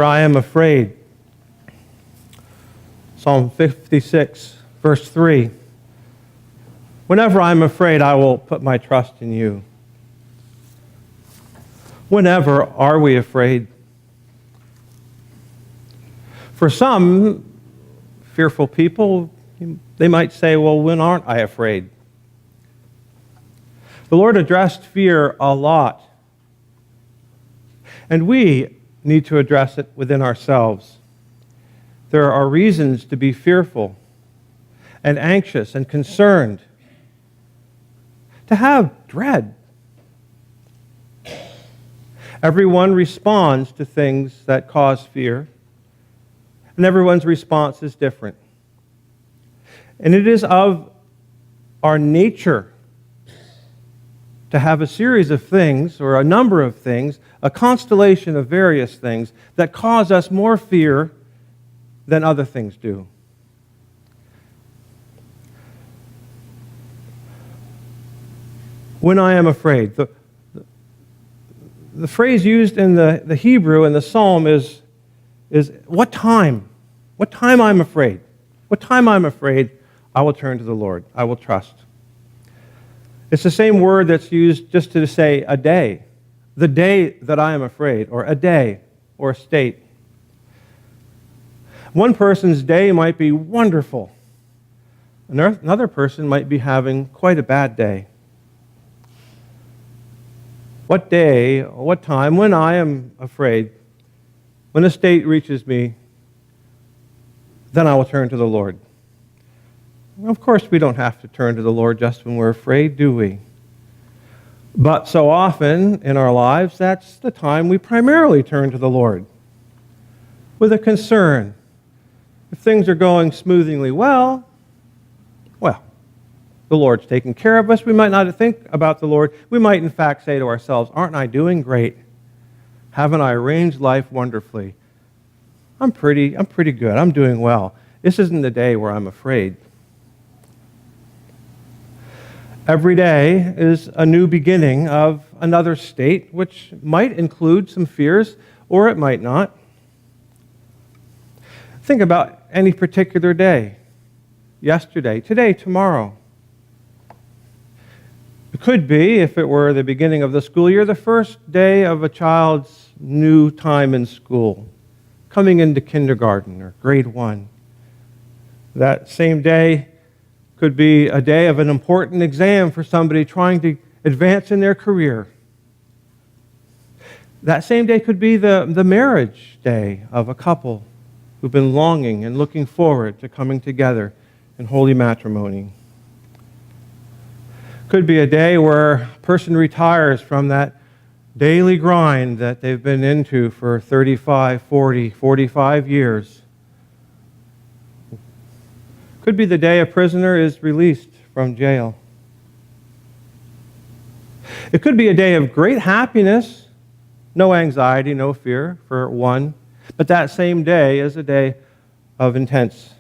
I am afraid. Psalm 56, verse 3. Whenever I'm afraid, I will put my trust in you. Whenever are we afraid? For some fearful people, they might say, well, when aren't I afraid? The Lord addressed fear a lot, and we need to address it within ourselves. There are reasons to be fearful and anxious and concerned, to have dread. Everyone responds to things that cause fear, and everyone's response is different. And it is of our nature to have a series of things, or a number of things, a constellation of various things that cause us more fear than other things do. When I am afraid, the phrase used in the Hebrew in the Psalm is what time? What time I'm afraid? What time I'm afraid, I will turn to the Lord. I will trust. It's the same word that's used just to say a day. The day that I am afraid, or a day, or a state. One person's day might be wonderful. Another person might be having quite a bad day. What day, what time, when I am afraid, when a state reaches me, then I will turn to the Lord. Of course, we don't have to turn to the Lord just when we're afraid, do we? But so often in our lives, that's the time we primarily turn to the Lord with a concern. If things are going smoothly well, the Lord's taking care of us. We might not think about the Lord. We might, in fact, say to ourselves, aren't I doing great? Haven't I arranged life wonderfully? I'm pretty good. I'm doing well. This isn't the day where I'm afraid. Every day is a new beginning of another state, which might include some fears, or it might not. Think about any particular day. Yesterday, today, tomorrow. It could be, if it were the beginning of the school year, the first day of a child's new time in school, coming into kindergarten or grade 1. That same day could be a day of an important exam for somebody trying to advance in their career. That same day could be the marriage day of a couple who've been longing and looking forward to coming together in holy matrimony. Could be a day where a person retires from that daily grind that they've been into for 35, 40, 45 years. Could be the day a prisoner is released from jail. It could be a day of great happiness, no anxiety, no fear for one, but that same day is a day of intense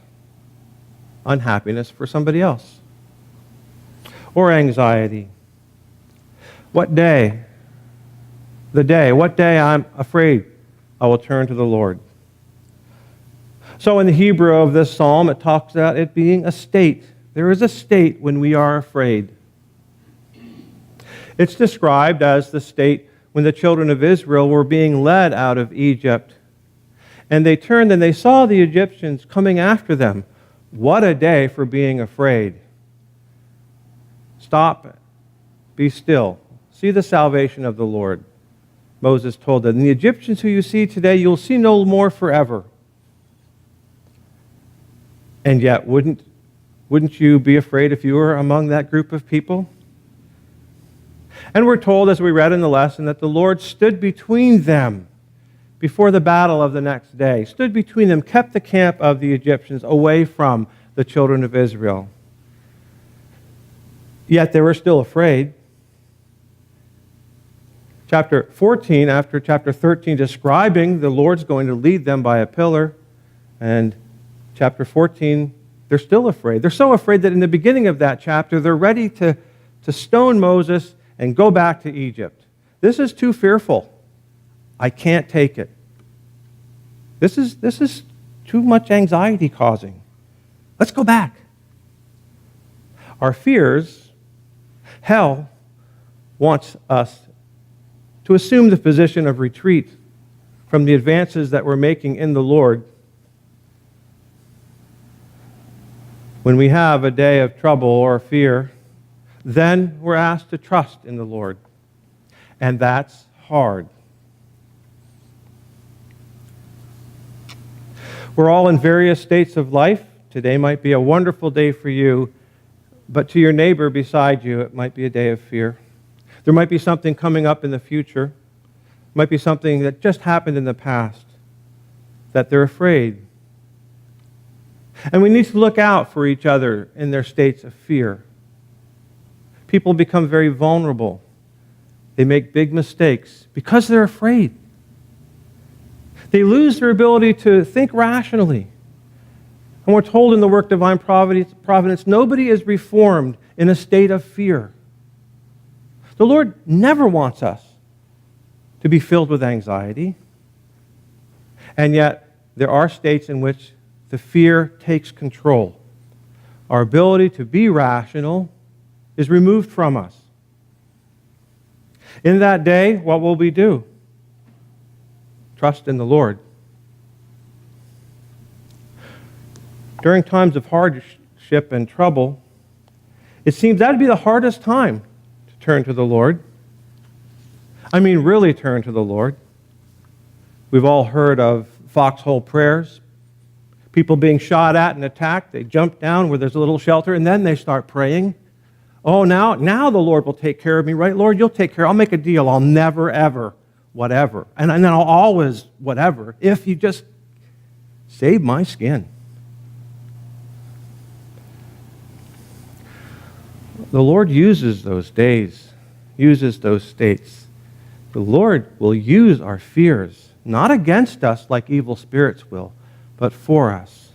unhappiness for somebody else. Or anxiety. What day? What day I'm afraid, I will turn to the Lord. So in the Hebrew of this psalm, it talks about it being a state. There is a state when we are afraid. It's described as the state when the children of Israel were being led out of Egypt. And they turned and they saw the Egyptians coming after them. What a day for being afraid. Stop, be still, see the salvation of the Lord. Moses told them, the Egyptians who you see today, you'll see no more forever. And yet, wouldn't you be afraid if you were among that group of people? And we're told, as we read in the lesson, that the Lord stood between them before the battle of the next day, stood between them, kept the camp of the Egyptians away from the children of Israel. Yet they were still afraid. Chapter 14, after chapter 13, describing the Lord's going to lead them by a pillar, and chapter 14, they're still afraid. They're so afraid that in the beginning of that chapter, they're ready to stone Moses and go back to Egypt. This is too fearful. I can't take it. This is too much anxiety causing. Let's go back. Our fears, hell wants us to assume the position of retreat from the advances that we're making in the Lord. When we have a day of trouble or fear, then we're asked to trust in the Lord. And that's hard. We're all in various states of life. Today might be a wonderful day for you, but to your neighbor beside you, it might be a day of fear. There might be something coming up in the future. It might be something that just happened in the past, that they're afraid. And we need to look out for each other in their states of fear. People become very vulnerable. They make big mistakes because they're afraid. They lose their ability to think rationally. And we're told in the work Divine Providence, nobody is reformed in a state of fear. The Lord never wants us to be filled with anxiety. And yet, there are states in which the fear takes control. Our ability to be rational is removed from us. In that day, what will we do? Trust in the Lord. During times of hardship and trouble, it seems that would be the hardest time to turn to the Lord. I mean, really turn to the Lord. We've all heard of foxhole prayers. People being shot at and attacked, they jump down where there's a little shelter, and then they start praying. Oh, now the Lord will take care of me, right? Lord, you'll take care. I'll make a deal. I'll never, ever, whatever. And then I'll always, whatever, if you just save my skin. The Lord uses those days, uses those states. The Lord will use our fears, not against us like evil spirits will, but for us.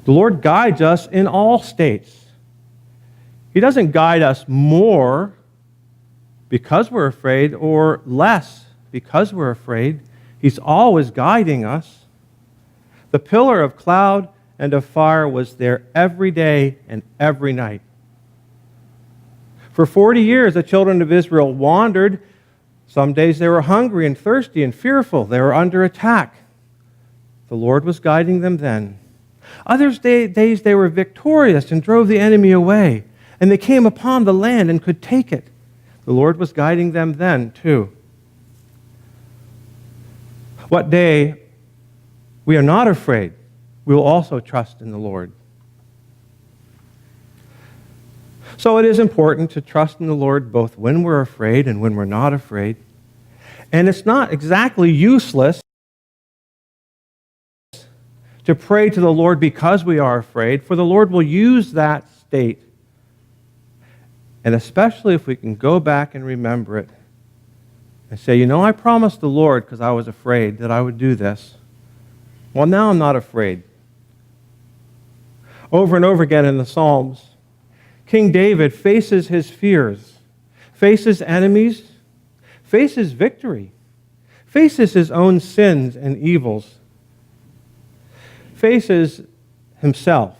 The Lord guides us in all states. He doesn't guide us more because we're afraid or less because we're afraid. He's always guiding us. The pillar of cloud and of fire was there every day and every night. For 40 years, the children of Israel wandered. Some days they were hungry and thirsty and fearful. They were under attack. The Lord was guiding them then. Other days they were victorious and drove the enemy away. And they came upon the land and could take it. The Lord was guiding them then, too. What day we are not afraid, we will also trust in the Lord. So it is important to trust in the Lord both when we're afraid and when we're not afraid. And it's not exactly useless to pray to the Lord because we are afraid, for the Lord will use that state. And especially if we can go back and remember it and say, I promised the Lord because I was afraid that I would do this. Well, now I'm not afraid. Over and over again in the Psalms, King David faces his fears, faces enemies, faces victory, faces his own sins and evils, faces himself.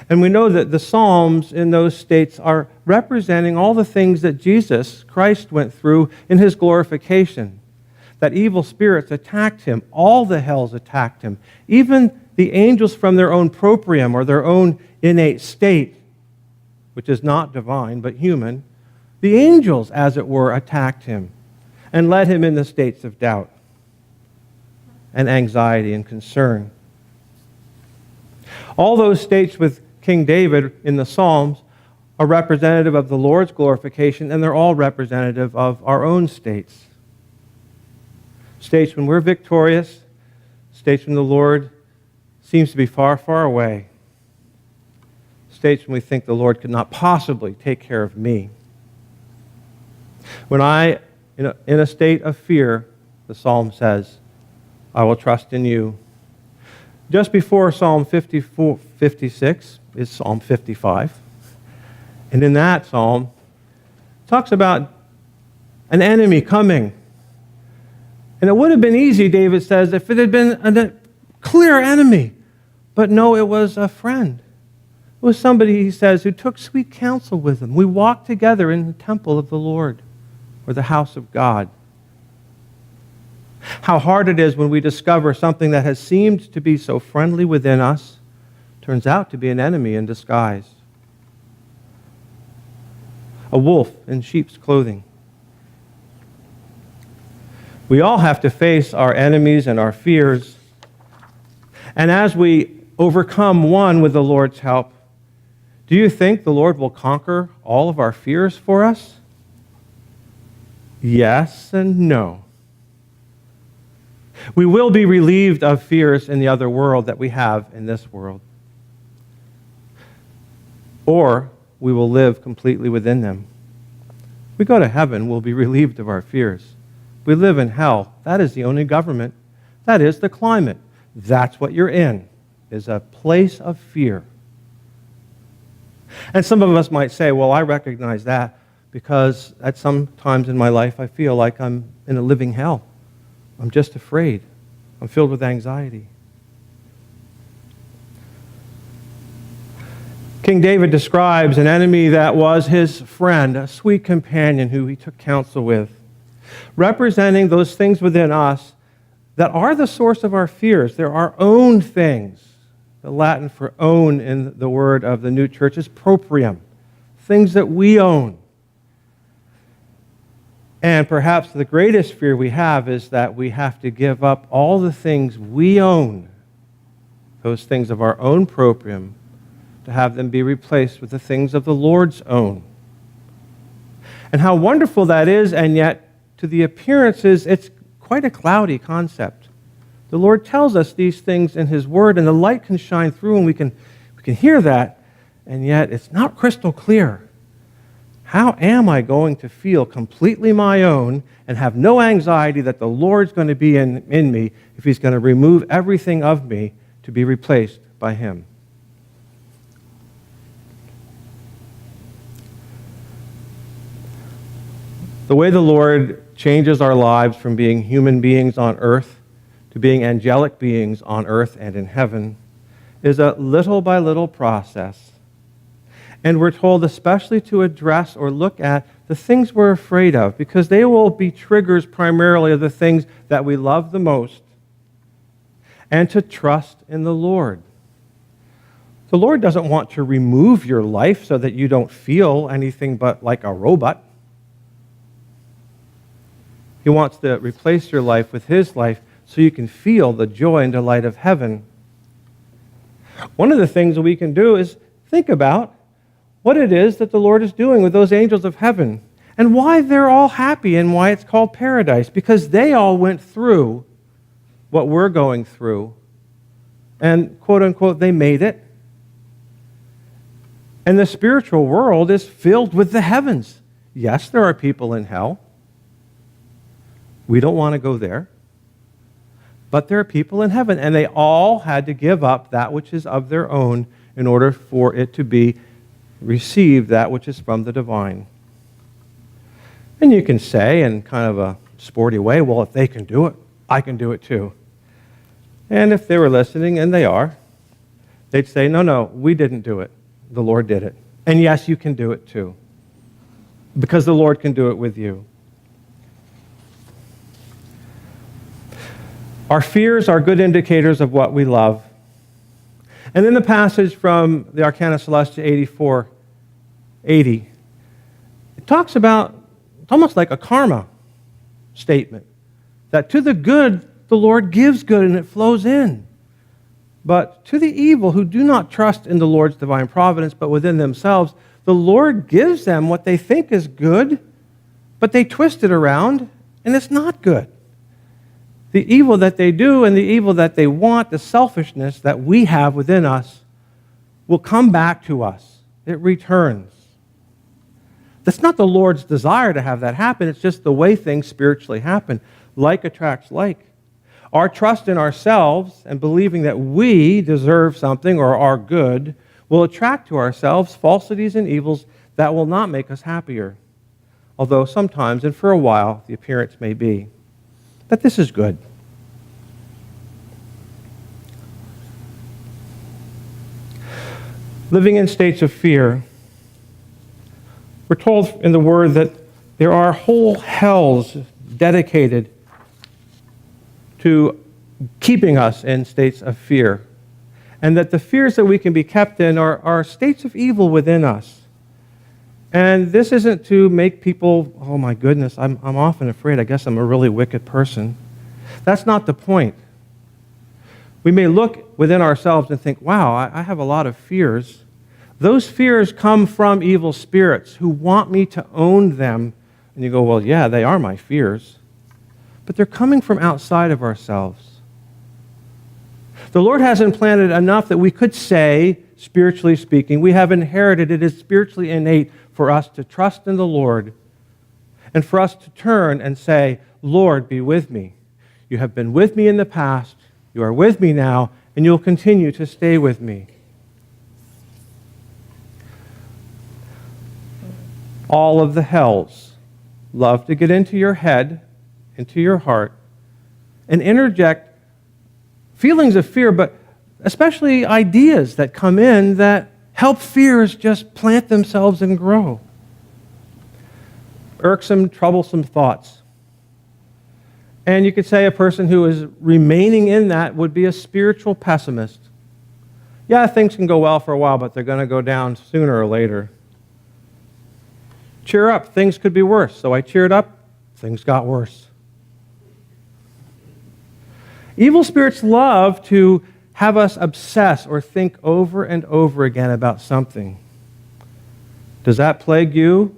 And we know that the Psalms in those states are representing all the things that Jesus Christ went through in his glorification. That evil spirits attacked him. All the hells attacked him. Even the angels from their own proprium or their own innate state, which is not divine but human, the angels, as it were, attacked him and led him in the states of doubt and anxiety and concern. All those states with King David in the Psalms are representative of the Lord's glorification, and they're all representative of our own states. States when we're victorious, states when the Lord seems to be far, far away, states when we think the Lord could not possibly take care of me. When I, in a state of fear, the Psalm says, I will trust in you. Just before Psalm 56 is Psalm 55. And in that psalm, it talks about an enemy coming. And it would have been easy, David says, if it had been a clear enemy. But no, it was a friend. It was somebody, he says, who took sweet counsel with him. We walked together in the temple of the Lord, or the house of God. How hard it is when we discover something that has seemed to be so friendly within us turns out to be an enemy in disguise. A wolf in sheep's clothing. We all have to face our enemies and our fears. And as we overcome one with the Lord's help, do you think the Lord will conquer all of our fears for us? Yes and no. We will be relieved of fears in the other world that we have in this world. Or we will live completely within them. We go to heaven, we'll be relieved of our fears. We live in hell. That is the only government. That is the climate. That's what you're in, is a place of fear. And some of us might say, well, I recognize that because at some times in my life I feel like I'm in a living hell. I'm just afraid. I'm filled with anxiety. King David describes an enemy that was his friend, a sweet companion who he took counsel with, representing those things within us that are the source of our fears. They're our own things. The Latin for own in the word of the New Church is proprium, things that we own. And perhaps the greatest fear we have is that we have to give up all the things we own, those things of our own proprium, to have them be replaced with the things of the Lord's own. And how wonderful that is, and yet to the appearances, it's quite a cloudy concept. The Lord tells us these things in His Word, and the light can shine through, and we can hear that, and yet it's not crystal clear. How am I going to feel completely my own and have no anxiety that the Lord's going to be in me if He's going to remove everything of me to be replaced by Him? The way the Lord changes our lives from being human beings on earth to being angelic beings on earth and in heaven is a little by little process. And we're told especially to address or look at the things we're afraid of, because they will be triggers primarily of the things that we love the most, and to trust in the Lord. The Lord doesn't want to remove your life so that you don't feel anything but like a robot. He wants to replace your life with His life so you can feel the joy and delight of heaven. One of the things that we can do is think about what it is that the Lord is doing with those angels of heaven and why they're all happy and why it's called paradise. Because they all went through what we're going through and, quote unquote, they made it. And the spiritual world is filled with the heavens. Yes, there are people in hell. We don't want to go there. But there are people in heaven, and they all had to give up that which is of their own in order for it to be received, that which is from the divine. And you can say in kind of a sporty way, well, if they can do it, I can do it too. And if they were listening, and they are, they'd say, no, we didn't do it. The Lord did it. And yes, you can do it too, because the Lord can do it with you. Our fears are good indicators of what we love. And in the passage from the Arcana Celestia 84:80, it talks about, it's almost like a karma statement, that to the good, the Lord gives good and it flows in. But to the evil who do not trust in the Lord's divine providence, but within themselves, the Lord gives them what they think is good, but they twist it around, and it's not good. The evil that they do and the evil that they want, the selfishness that we have within us, will come back to us. It returns. That's not the Lord's desire to have that happen. It's just the way things spiritually happen. Like attracts like. Our trust in ourselves and believing that we deserve something or are good will attract to ourselves falsities and evils that will not make us happier. Although sometimes, and for a while, the appearance may be. that this is good. Living in states of fear, we're told in the Word that there are whole hells dedicated to keeping us in states of fear, and that the fears that we can be kept in are states of evil within us. And this isn't to make people, oh my goodness, I'm often afraid, I guess I'm a really wicked person. That's not the point. We may look within ourselves and think, wow, I have a lot of fears. Those fears come from evil spirits who want me to own them. And you go, well, yeah, they are my fears. But they're coming from outside of ourselves. The Lord has implanted enough that we could say, spiritually speaking, we have inherited, it is spiritually innate for us to trust in the Lord and for us to turn and say, Lord, be with me. You have been with me in the past, you are with me now, and you'll continue to stay with me. All of the hells love to get into your head, into your heart, and interject feelings of fear, but especially ideas that come in that help fears just plant themselves and grow. Irksome, troublesome thoughts. And you could say a person who is remaining in that would be a spiritual pessimist. Yeah, things can go well for a while, but they're going to go down sooner or later. Cheer up, things could be worse. So I cheered up, things got worse. Evil spirits love to have us obsess or think over and over again about something. Does that plague you?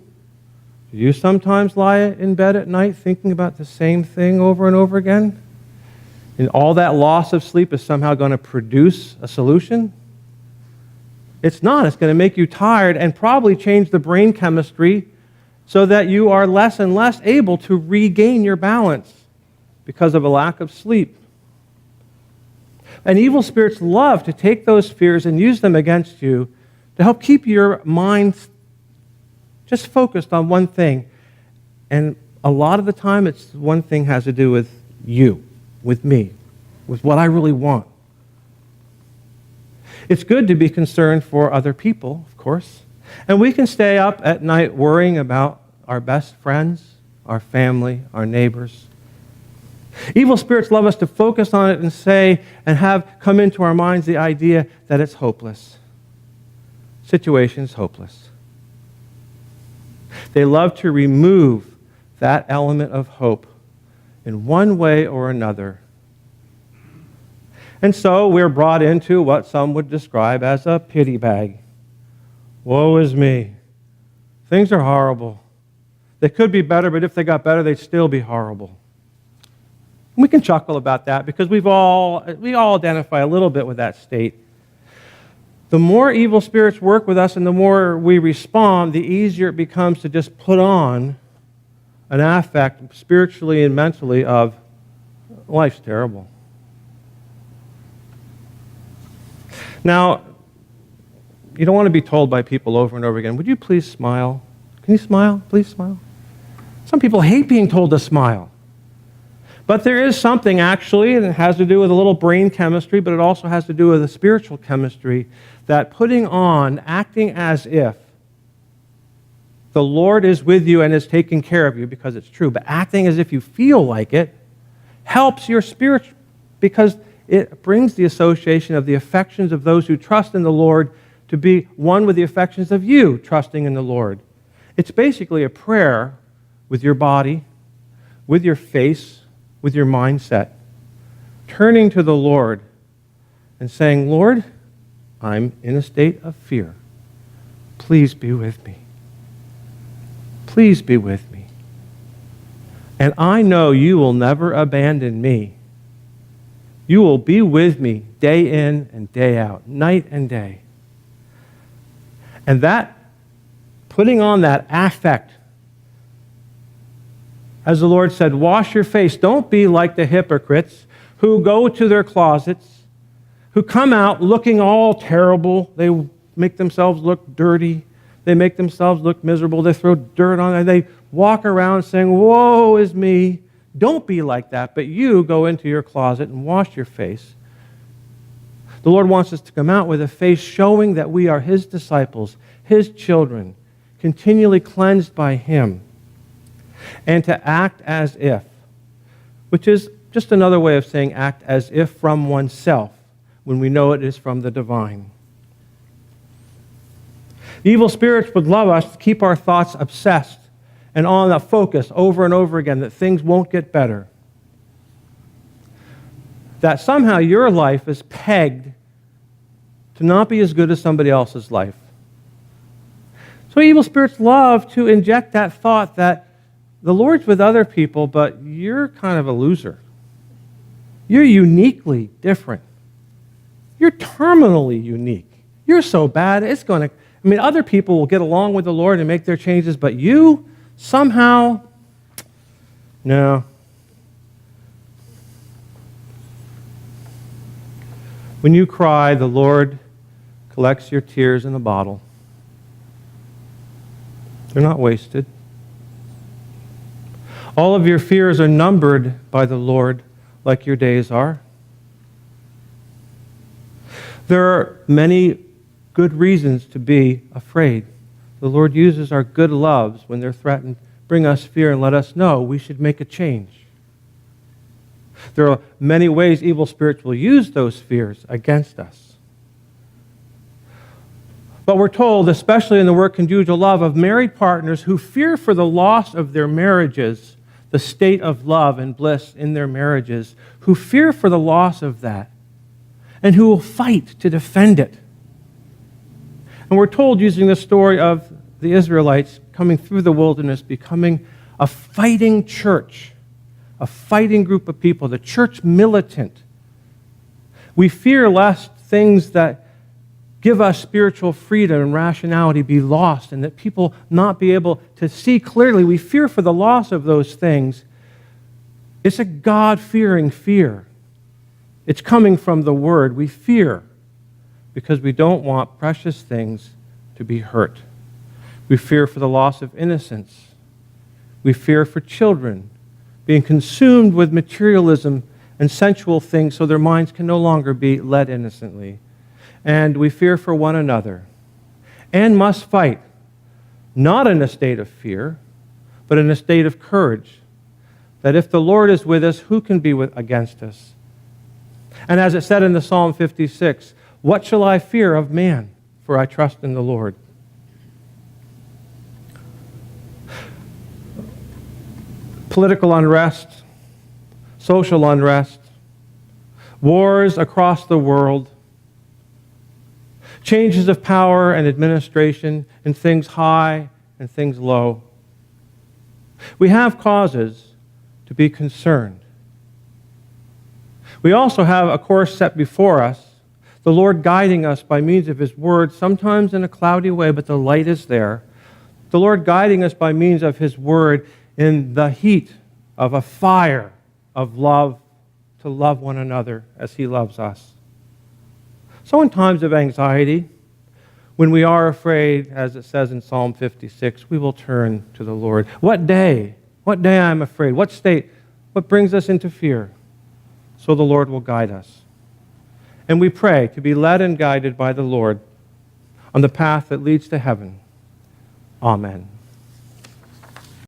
Do you sometimes lie in bed at night thinking about the same thing over and over again? And all that loss of sleep is somehow going to produce a solution? It's not. It's going to make you tired and probably change the brain chemistry so that you are less and less able to regain your balance because of a lack of sleep. And evil spirits love to take those fears and use them against you to help keep your mind just focused on one thing. And a lot of the time, it's one thing has to do with you, with me, with what I really want. It's good to be concerned for other people, of course. And we can stay up at night worrying about our best friends, our family, our neighbors. Evil spirits love us to focus on it and say and have come into our minds the idea that it's hopeless. Situation's hopeless. They love to remove that element of hope in one way or another. And so we're brought into what some would describe as a pity bag. Woe is me. Things are horrible. They could be better, but if they got better, they'd still be horrible. We can chuckle about that because we all identify a little bit with that state. The more evil spirits work with us and the more we respond, the easier it becomes to just put on an affect spiritually and mentally of life's terrible. Now, you don't want to be told by people over and over again, would you please smile? Can you smile? Please smile. Some people hate being told to smile. But there is something actually, and it has to do with a little brain chemistry, but it also has to do with a spiritual chemistry, that putting on, acting as if the Lord is with you and is taking care of you, because it's true, but acting as if you feel like it helps your spirit because it brings the association of the affections of those who trust in the Lord to be one with the affections of you trusting in the Lord. It's basically a prayer with your body, with your face, with your mindset, turning to the Lord and saying, Lord, I'm in a state of fear. Please be with me. Please be with me. And I know you will never abandon me. You will be with me day in and day out, night and day. And that, putting on that affect, as the Lord said, wash your face. Don't be like the hypocrites who go to their closets, who come out looking all terrible. They make themselves look dirty. They make themselves look miserable. They throw dirt on it. They walk around saying, woe is me, don't be like that, but you go into your closet and wash your face. The Lord wants us to come out with a face showing that we are His disciples, His children, continually cleansed by Him, and to act as if, which is just another way of saying act as if from oneself, when we know it is from the divine. The evil spirits would love us to keep our thoughts obsessed and on a focus over and over again that things won't get better. That somehow your life is pegged to not be as good as somebody else's life. So evil spirits love to inject that thought that the Lord's with other people, but you're kind of a loser. You're uniquely different. You're terminally unique. You're so bad, other people will get along with the Lord and make their changes, but you, somehow, no. When you cry, the Lord collects your tears in a bottle. They're not wasted. All of your fears are numbered by the Lord like your days are. There are many good reasons to be afraid. The Lord uses our good loves when they're threatened, bring us fear and let us know we should make a change. There are many ways evil spirits will use those fears against us. But we're told, especially in the work Conjugal Love, of married partners who fear for the loss of their marriages, the state of love and bliss in their marriages, who fear for the loss of that, and who will fight to defend it. And we're told, using the story of the Israelites coming through the wilderness, becoming a fighting church, a fighting group of people, the church militant. We fear lest things that give us spiritual freedom and rationality be lost, and that people not be able to see clearly. We fear for the loss of those things. It's a God-fearing fear. It's coming from the Word. We fear because we don't want precious things to be hurt. We fear for the loss of innocence. We fear for children being consumed with materialism and sensual things so their minds can no longer be led innocently. And we fear for one another and must fight, not in a state of fear, but in a state of courage, that if the Lord is with us, who can be against us? And as it said in the Psalm 56, what shall I fear of man? For I trust in the Lord. Political unrest, social unrest, wars across the world, changes of power and administration in things high and things low. We have causes to be concerned. We also have a course set before us, the Lord guiding us by means of His Word, sometimes in a cloudy way, but the light is there. The Lord guiding us by means of His Word in the heat of a fire of love, to love one another as He loves us. So in times of anxiety, when we are afraid, as it says in Psalm 56, we will turn to the Lord. What day I'm afraid? What state? What brings us into fear? So the Lord will guide us. And we pray to be led and guided by the Lord on the path that leads to heaven. Amen.